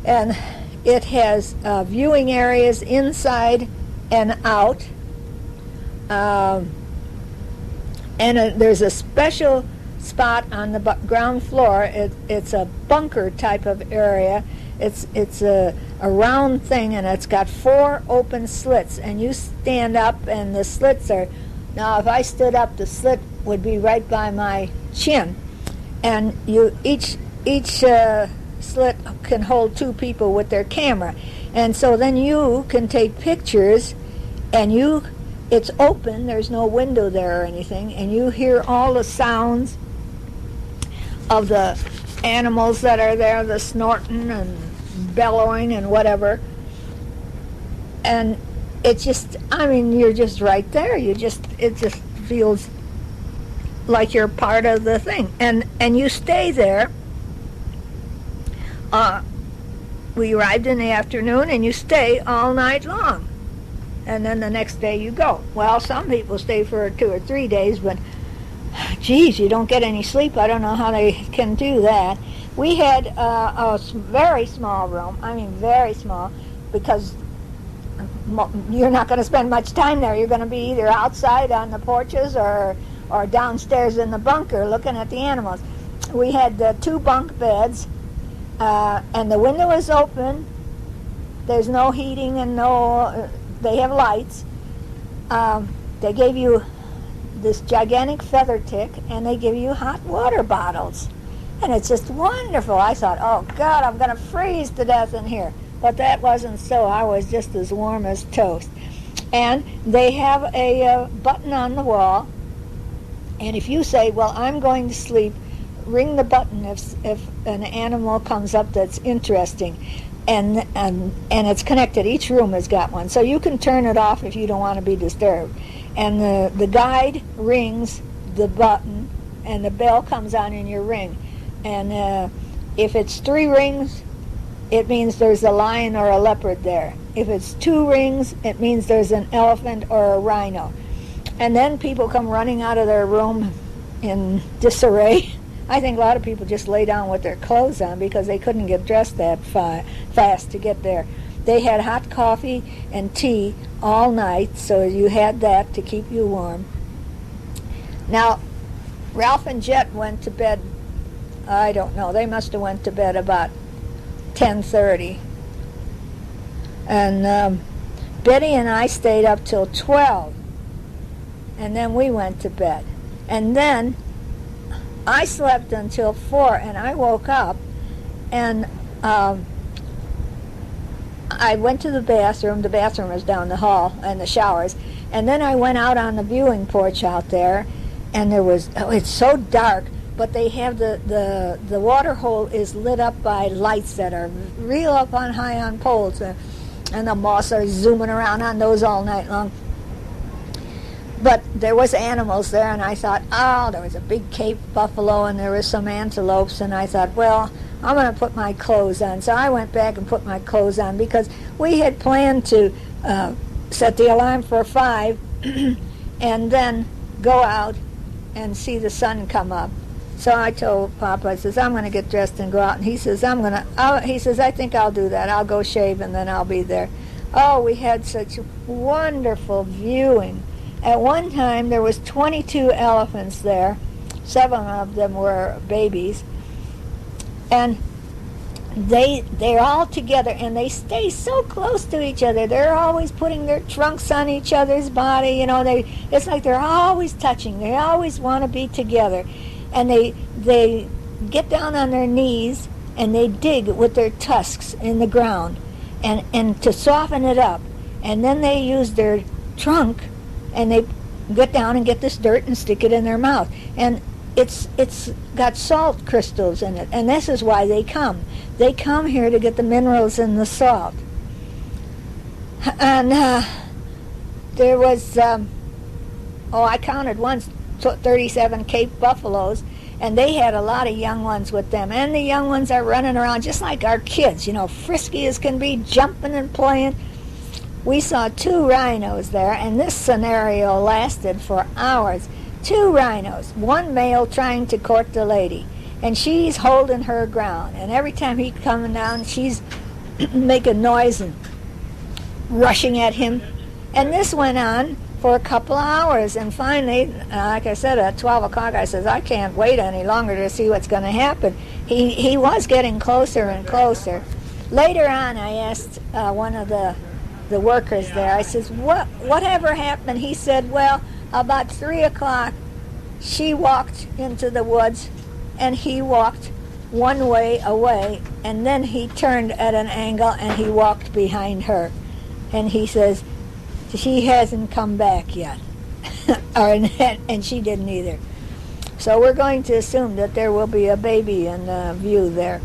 And it has viewing areas inside and out. There's a special spot on the ground floor. It's a bunker type of area. It's a round thing, and it's got 4 open slits, and you stand up, and the slits are, now if I stood up, the slit would be right by my chin, and each slit can hold 2 people with their camera, and so then you can take pictures, and it's open, there's no window there or anything, and you hear all the sounds of the animals that are there, the snorting and bellowing and whatever. And it's just, I mean, you're just right there. It just feels like you're part of the thing. And you stay there. We arrived in the afternoon, and you stay all night long. And then the next day you go. Well, some people stay for 2 or 3 days, but geez, you don't get any sleep. I don't know how they can do that. We had a very small room. I mean, very small, because you're not going to spend much time there. You're going to be either outside on the porches or downstairs in the bunker looking at the animals. We had 2 bunk beds, and the window is open. There's no heating and they have lights. They gave you this gigantic feather tick, and they give you hot water bottles. And it's just wonderful. I thought, oh, God, I'm going to freeze to death in here. But that wasn't so. I was just as warm as toast. And they have a button on the wall, and if you say, well, I'm going to sleep, ring the button if an animal comes up that's interesting. And it's connected. Each room has got one. So you can turn it off if you don't want to be disturbed. And the guide rings the button, and the bell comes on in your ring. And if it's 3 rings, it means there's a lion or a leopard there. If it's 2 rings, it means there's an elephant or a rhino. And then people come running out of their room in disarray. I think a lot of people just lay down with their clothes on because they couldn't get dressed that fast to get there. They had hot coffee and tea all night, so you had that to keep you warm. Now, Ralph and Jet went to bed, I don't know, they must have went to bed about 10:30. And Betty and I stayed up till 12, and then we went to bed. And then I slept until 4, and I woke up, and I went to the bathroom. The bathroom was down the hall, and the showers. And then I went out on the viewing porch out there, and there was, it's so dark, but they have the water hole is lit up by lights that are real up on high on poles, and the moths are zooming around on those all night long. But there was animals there, and I thought, oh, there was a big Cape buffalo, and there was some antelopes, and I thought, well, I'm going to put my clothes on. So I went back and put my clothes on because we had planned to set the alarm for 5 and then go out and see the sun come up. So I told Papa, I says, I'm going to get dressed and go out. And he says, he says, I think I'll do that. I'll go shave, and then I'll be there. Oh, we had such wonderful viewing. At one time, there was 22 elephants there. 7 of them were babies. And they're all together, and they stay so close to each other. They're always putting their trunks on each other's body. You know, it's like they're always touching. They always want to be together. And they get down on their knees, and they dig with their tusks in the ground and to soften it up. And then they use their trunk, and they get down and get this dirt and stick it in their mouth. And it's got salt crystals in it, and this is why they come. They come here to get the minerals in the salt. And there was, I counted once 37 Cape buffaloes, and they had a lot of young ones with them. And the young ones are running around just like our kids, you know, frisky as can be, jumping and playing. We saw 2 rhinos there, and this scenario lasted for hours. 2 rhinos, one male trying to court the lady, and she's holding her ground. And every time he's coming down, she's making noise and rushing at him. And this went on for a couple of hours. And finally, like I said, at 12 o'clock, I says, I can't wait any longer to see what's going to happen. He was getting closer and closer. Later on, I asked one of the workers there, I says, whatever happened? He said, well, about 3 o'clock, she walked into the woods, and he walked one way away, and then he turned at an angle, and he walked behind her. And he says, she hasn't come back yet. And she didn't either. So we're going to assume that there will be a baby in view there.